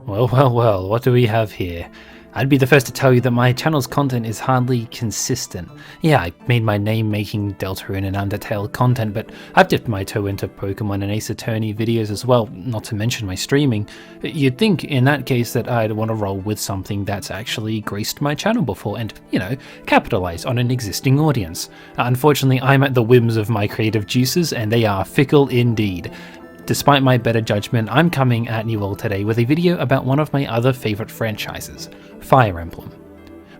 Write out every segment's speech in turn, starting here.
Well, what do we have here? I'd be the first to tell you that my channel's content is hardly consistent. Yeah, I made my name making Deltarune and Undertale content, but I've dipped my toe into Pokémon and Ace Attorney videos as well, not to mention my streaming. You'd think in that case that I'd want to roll with something that's actually graced my channel before and, capitalize on an existing audience. Unfortunately, I'm at the whims of my creative juices, and they are fickle indeed. Despite my better judgment, I'm coming at you all today with a video about one of my other favourite franchises, Fire Emblem.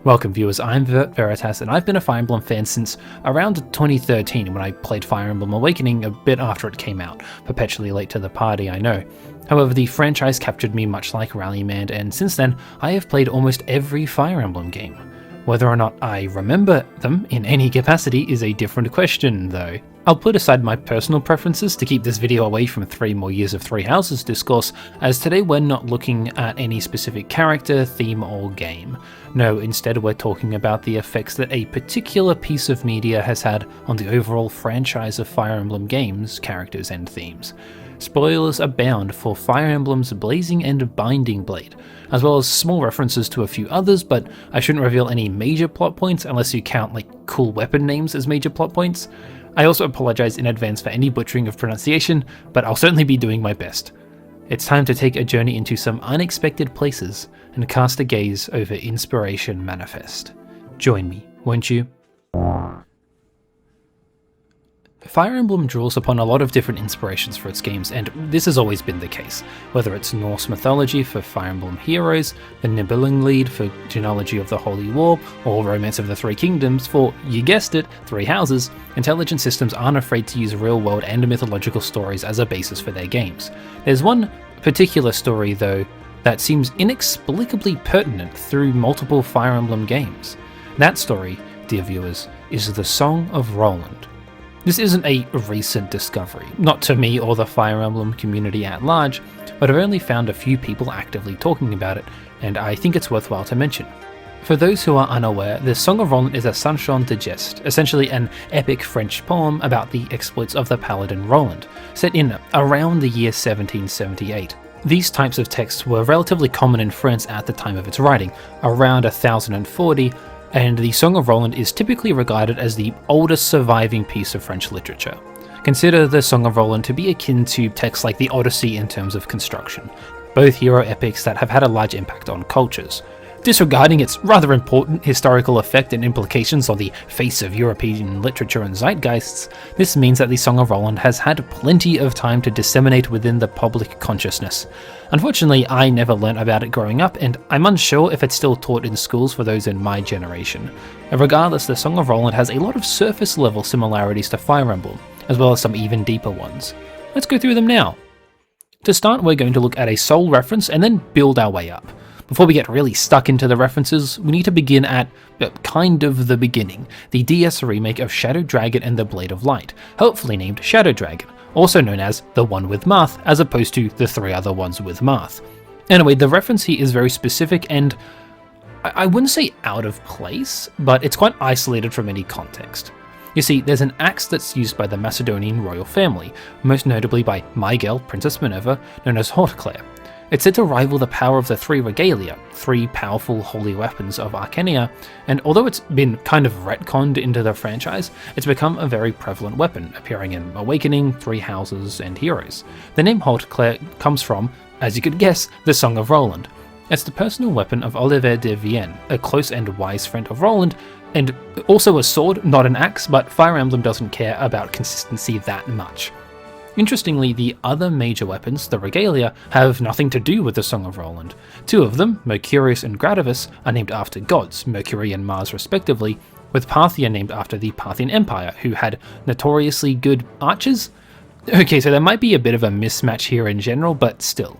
Welcome viewers, I'm Veritas, and I've been a Fire Emblem fan since around 2013 when I played Fire Emblem Awakening a bit after it came out, perpetually late to the party, I know. However, the franchise captured me much like Rallyman, and since then I have played almost every Fire Emblem game. Whether or not I remember them in any capacity is a different question though. I'll put aside my personal preferences to keep this video away from 3 more years of Three Houses discourse, as today we're not looking at any specific character, theme or game. No, instead we're talking about the effects that a particular piece of media has had on the overall franchise of Fire Emblem games, characters and themes. Spoilers abound for Fire Emblem's Blazing and Binding Blade, as well as small references to a few others, but I shouldn't reveal any major plot points unless you count cool weapon names as major plot points. I also apologise in advance for any butchering of pronunciation, but I'll certainly be doing my best. It's time to take a journey into some unexpected places and cast a gaze over Inspiration Manifest. Join me, won't you? Fire Emblem draws upon a lot of different inspirations for its games, and this has always been the case, whether it's Norse mythology for Fire Emblem Heroes, the Nibelungenlied for Genealogy of the Holy War, or Romance of the Three Kingdoms for, you guessed it, Three Houses. Intelligent systems aren't afraid to use real-world and mythological stories as a basis for their games. There's one particular story, though, that seems inexplicably pertinent through multiple Fire Emblem games. That story, dear viewers, is the Song of Roland. This isn't a recent discovery, not to me or the Fire Emblem community at large, but I've only found a few people actively talking about it, and I think it's worthwhile to mention. For those who are unaware, the Song of Roland is a Sanson de Geste, essentially an epic French poem about the exploits of the paladin Roland, set in around the year 1778. These types of texts were relatively common in France at the time of its writing, around 1040, and the Song of Roland is typically regarded as the oldest surviving piece of French literature. Consider the Song of Roland to be akin to texts like the Odyssey in terms of construction, both hero epics that have had a large impact on cultures. Disregarding its rather important historical effect and implications on the face of European literature and zeitgeists, this means that the Song of Roland has had plenty of time to disseminate within the public consciousness. Unfortunately, I never learnt about it growing up, and I'm unsure if it's still taught in schools for those in my generation. Regardless, the Song of Roland has a lot of surface level similarities to Fire Emblem, as well as some even deeper ones. Let's go through them now. To start, we're going to look at a sole reference and then build our way up. Before we get really stuck into the references, we need to begin at kind of the beginning, the DS remake of Shadow Dragon and the Blade of Light, helpfully named Shadow Dragon, also known as the one with Marth, as opposed to the 3 other ones with Marth. Anyway, the reference here is very specific and I wouldn't say out of place, but it's quite isolated from any context. You see, there's an axe that's used by the Macedonian royal family, most notably by my girl, Princess Minerva, known as Hauteclaire. It's said to rival the power of the 3 regalia, 3 powerful holy weapons of Arcania, and although it's been kind of retconned into the franchise, it's become a very prevalent weapon, appearing in Awakening, Three Houses, and Heroes. The name Hauteclaire comes from, as you could guess, the Song of Roland. It's the personal weapon of Oliver de Vienne, a close and wise friend of Roland, and also a sword, not an axe, but Fire Emblem doesn't care about consistency that much. Interestingly, the other major weapons, the regalia, have nothing to do with the Song of Roland. 2 of them, Mercurius and Gradivus, are named after gods, Mercury and Mars respectively, with Parthia named after the Parthian Empire, who had notoriously good archers? Okay, so there might be a bit of a mismatch here in general, but still.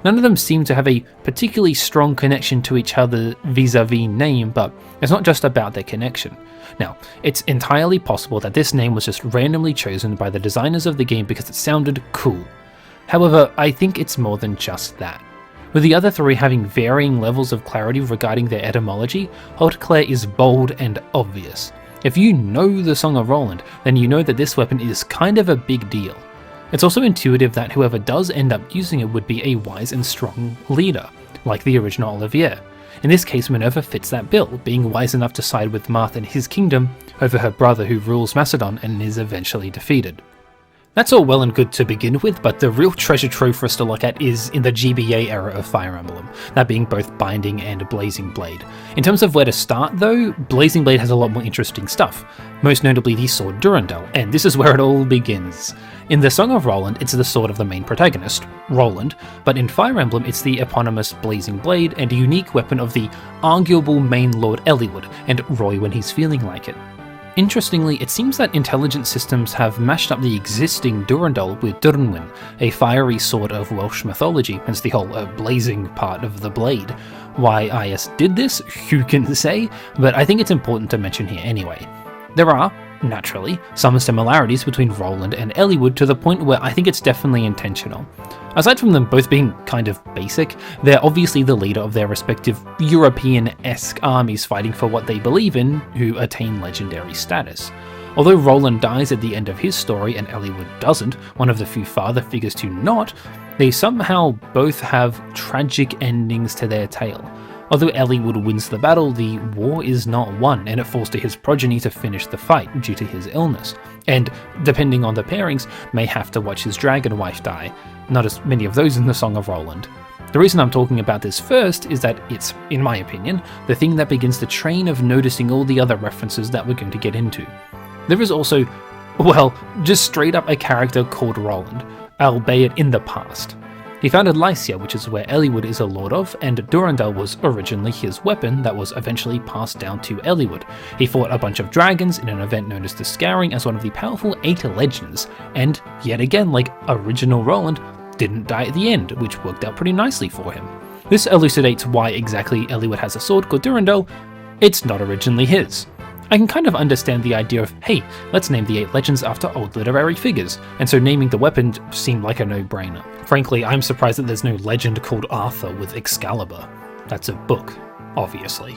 None of them seem to have a particularly strong connection to each other vis-a-vis name, but it's not just about their connection. Now, it's entirely possible that this name was just randomly chosen by the designers of the game because it sounded cool. However, I think it's more than just that. With the other 3 having varying levels of clarity regarding their etymology, Hauteclaire is bold and obvious. If you know the Song of Roland, then you know that this weapon is kind of a big deal. It's also intuitive that whoever does end up using it would be a wise and strong leader, like the original Olivier. In this case, Minerva fits that bill, being wise enough to side with Marth and his kingdom over her brother who rules Macedon and is eventually defeated. That's all well and good to begin with, but the real treasure trove for us to look at is in the GBA era of Fire Emblem, that being both Binding and Blazing Blade. In terms of where to start though, Blazing Blade has a lot more interesting stuff, most notably the sword Durandal, and this is where it all begins. In the Song of Roland, it's the sword of the main protagonist, Roland, but in Fire Emblem it's the eponymous Blazing Blade and a unique weapon of the arguable main lord Eliwood, and Roy when he's feeling like it. Interestingly, it seems that intelligent systems have mashed up the existing Durandal with Deltarune, a fiery sword of Welsh mythology, hence the whole blazing part of the blade. Why IS did this, who can say, but I think it's important to mention here anyway. There are, naturally, some similarities between Roland and Eliwood to the point where I think it's definitely intentional. Aside from them both being kind of basic, they're obviously the leader of their respective European-esque armies fighting for what they believe in, who attain legendary status. Although Roland dies at the end of his story and Eliwood doesn't, one of the few father figures to not, they somehow both have tragic endings to their tale. Although Eliwood wins the battle, the war is not won, and it falls to his progeny to finish the fight due to his illness, and, depending on the pairings, may have to watch his dragon wife die. Not as many of those in the Song of Roland. The reason I'm talking about this first is that it's, in my opinion, the thing that begins the train of noticing all the other references that we're going to get into. There is also, well, just straight up a character called Roland, albeit in the past. He founded Lycia, which is where Eliwood is a lord of, and Durandal was originally his weapon that was eventually passed down to Eliwood. He fought a bunch of dragons in an event known as the Scouring as one of the powerful 8 legends, and yet again, like original Roland, didn't die at the end, which worked out pretty nicely for him. This elucidates why exactly Eliwood has a sword called Durandal. It's not originally his. I can kind of understand the idea of, hey, let's name the 8 legends after old literary figures, and so naming the weapon seemed like a no-brainer. Frankly, I'm surprised that there's no legend called Arthur with Excalibur. That's a book, obviously.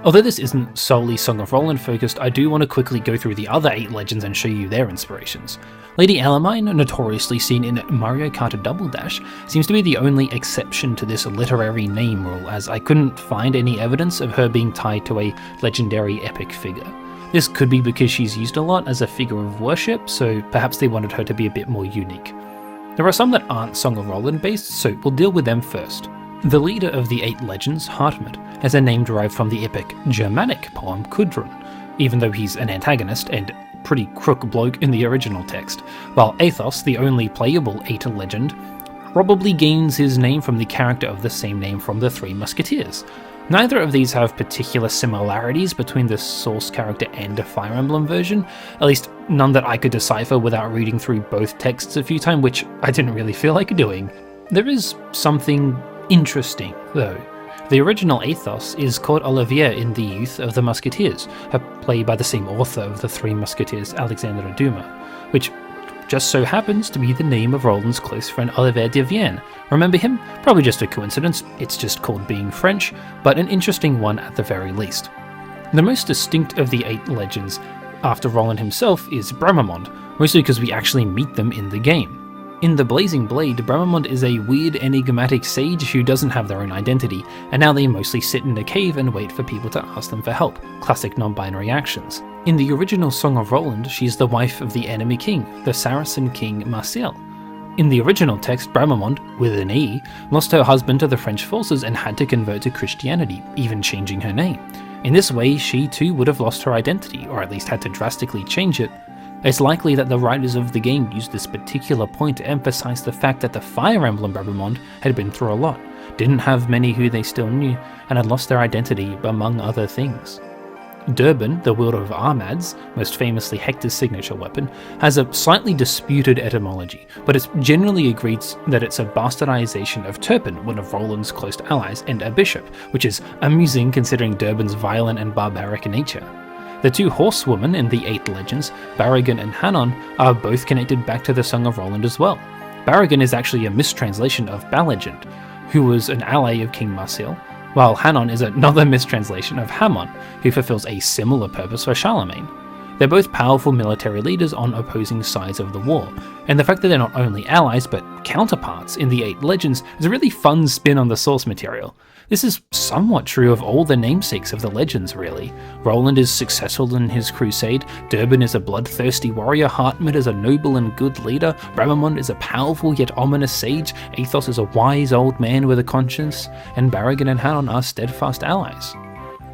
Although this isn't solely Song of Roland focused, I do want to quickly go through the other 8 legends and show you their inspirations. Lady Elamine, notoriously seen in Mario Kart Double Dash, seems to be the only exception to this literary name rule, as I couldn't find any evidence of her being tied to a legendary epic figure. This could be because she's used a lot as a figure of worship, so perhaps they wanted her to be a bit more unique. There are some that aren't Song of Roland based, so we'll deal with them first. The leader of the 8 legends, Hartmut, has a name derived from the epic Germanic poem Gudrun, even though he's an antagonist and pretty crook bloke in the original text, while Athos, the only playable 8 legend, probably gains his name from the character of the same name from the Three Musketeers. Neither of these have particular similarities between the source character and the Fire Emblem version, at least none that I could decipher without reading through both texts a few times, which I didn't really feel like doing. There is something interesting, though. The original Athos is called Olivier in the Youth of the Musketeers, played by the same author of the Three Musketeers, Alexandre Dumas, which just so happens to be the name of Roland's close friend Olivier de Vienne. Remember him? Probably just a coincidence, it's just called being French, but an interesting one at the very least. The most distinct of the 8 legends, after Roland himself, is Bramamond, mostly because we actually meet them in the game. In the Blazing Blade, Bramamond is a weird enigmatic sage who doesn't have their own identity, and now they mostly sit in a cave and wait for people to ask them for help, classic non-binary actions. In the original Song of Roland, she's the wife of the enemy king, the Saracen king Martial. In the original text, Bramamond, with an E, lost her husband to the French forces and had to convert to Christianity, even changing her name. In this way, she too would have lost her identity, or at least had to drastically change it. It's likely that the writers of the game used this particular point to emphasize the fact that the Fire Emblem Bramamond had been through a lot, didn't have many who they still knew, and had lost their identity among other things. Durban, the wielder of Armads, most famously Hector's signature weapon, has a slightly disputed etymology, but it's generally agreed that it's a bastardization of Turpin, one of Roland's close allies, and a bishop, which is amusing considering Durban's violent and barbaric nature. The 2 horsewomen in the 8 legends, Barrigan and Hannon, are both connected back to the Song of Roland as well. Barrigan is actually a mistranslation of Ballegend, who was an ally of King Marsil, while Hannon is another mistranslation of Hammon, who fulfills a similar purpose for Charlemagne. They're both powerful military leaders on opposing sides of the war, and the fact that they're not only allies but counterparts in the 8 legends is a really fun spin on the source material. This is somewhat true of all the namesakes of the legends, really. Roland is successful in his crusade, Durbin is a bloodthirsty warrior, Hartmut is a noble and good leader, Bramamond is a powerful yet ominous sage, Athos is a wise old man with a conscience, and Barrigan and Hanon are steadfast allies.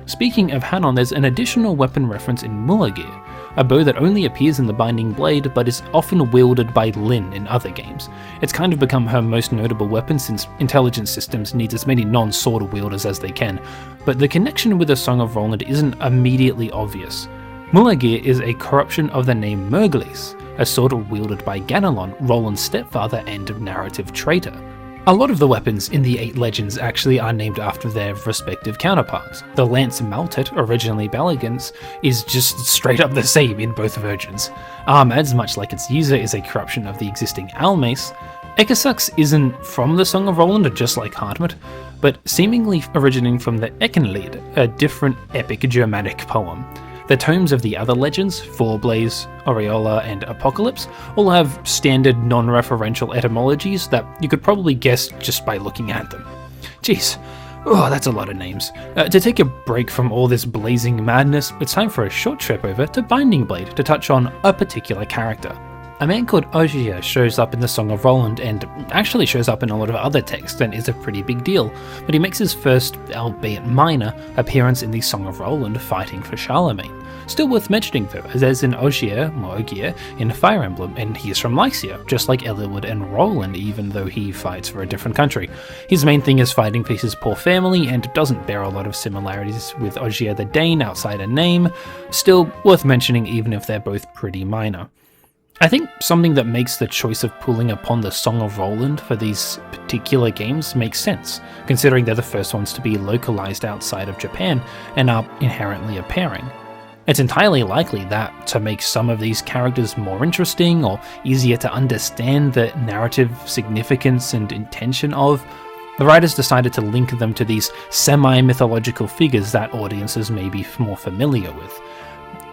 Speaking of Hanon, there's an additional weapon reference in Mullagir, a bow that only appears in the Binding Blade but is often wielded by Lyn in other games. It's kind of become her most notable weapon since intelligence systems need as many non-sword wielders as they can, but the connection with the Song of Roland isn't immediately obvious. Mullagir is a corruption of the name Murglis, a sword wielded by Ganelon, Roland's stepfather and narrative traitor. A lot of the weapons in the 8 legends actually are named after their respective counterparts. The Lance Maltet, originally Balagan's, is just straight up the same in both versions. Armad's, much like its user, is a corruption of the existing Almace. Ekasux isn't from the Song of Roland, just like Hartmut, but seemingly originating from the Eckenlied, a different epic Germanic poem. The tomes of the other legends, Forblaze, Aureola, and Apocalypse, all have standard non-referential etymologies that you could probably guess just by looking at them. Jeez, oh, that's a lot of names. To take a break from all this blazing madness, it's time for a short trip over to Binding Blade to touch on a particular character. A man called Ogier shows up in the Song of Roland and actually shows up in a lot of other texts and is a pretty big deal, but he makes his first, albeit minor, appearance in the Song of Roland fighting for Charlemagne. Still worth mentioning though, as there's an Ogier in Fire Emblem, and he's from Lycia, just like Eliwood and Roland, even though he fights for a different country. His main thing is fighting for his poor family and doesn't bear a lot of similarities with Ogier the Dane outside a name, still worth mentioning even if they're both pretty minor. I think something that makes the choice of pulling upon the Song of Roland for these particular games makes sense, considering they're the first ones to be localized outside of Japan and are inherently a pairing. It's entirely likely that, to make some of these characters more interesting or easier to understand the narrative significance and intention of, the writers decided to link them to these semi-mythological figures that audiences may be more familiar with.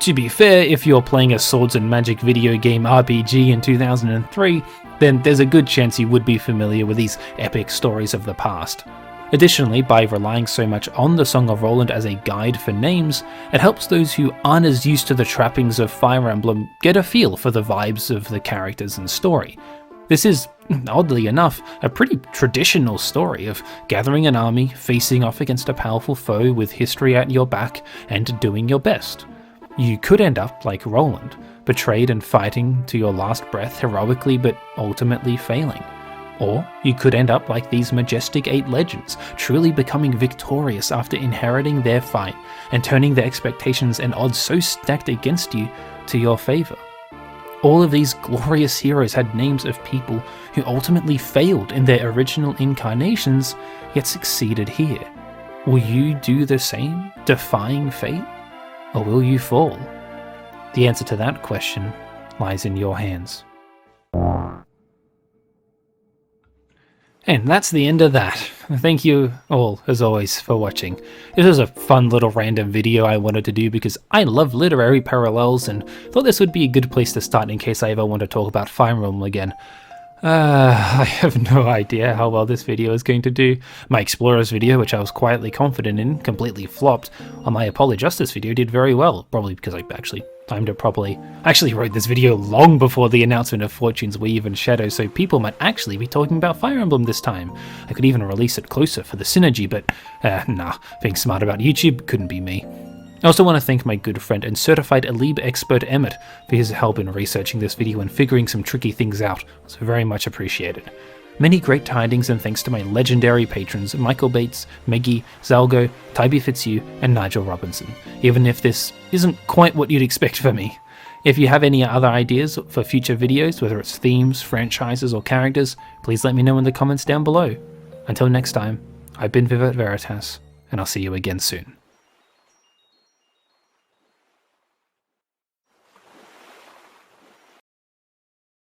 To be fair, if you're playing a swords and magic video game RPG in 2003, then there's a good chance you would be familiar with these epic stories of the past. Additionally, by relying so much on the Song of Roland as a guide for names, it helps those who aren't as used to the trappings of Fire Emblem get a feel for the vibes of the characters and story. This is, oddly enough, a pretty traditional story of gathering an army, facing off against a powerful foe with history at your back, and doing your best. You could end up like Roland, betrayed and fighting to your last breath heroically but ultimately failing. Or you could end up like these majestic 8 legends, truly becoming victorious after inheriting their fight and turning the expectations and odds so stacked against you to your favour. All of these glorious heroes had names of people who ultimately failed in their original incarnations, yet succeeded here. Will you do the same, defying fate? Or will you fall? The answer to that question lies in your hands. And that's the end of that. Thank you all, as always, for watching. This was a fun little random video I wanted to do because I love literary parallels and thought this would be a good place to start in case I ever want to talk about Fire Emblem again. I have no idea how well this video is going to do. My Explorers video, which I was quietly confident in, completely flopped. My Apollo Justice video did very well, probably because I actually timed it properly. I actually wrote this video long before the announcement of Fortune's Weave and Shadow, so people might actually be talking about Fire Emblem this time. I could even release it closer for the synergy, but nah, being smart about YouTube couldn't be me. I also want to thank my good friend and certified Alib expert Emmett for his help in researching this video and figuring some tricky things out. It's very much appreciated. Many great tidings and thanks to my legendary patrons Michael Bates, Meggy, Zalgo, Tybee Fitzhugh, and Nigel Robinson, even if this isn't quite what you'd expect from me. If you have any other ideas for future videos, whether it's themes, franchises, or characters, please let me know in the comments down below. Until next time, I've been Vivat Veritas, and I'll see you again soon.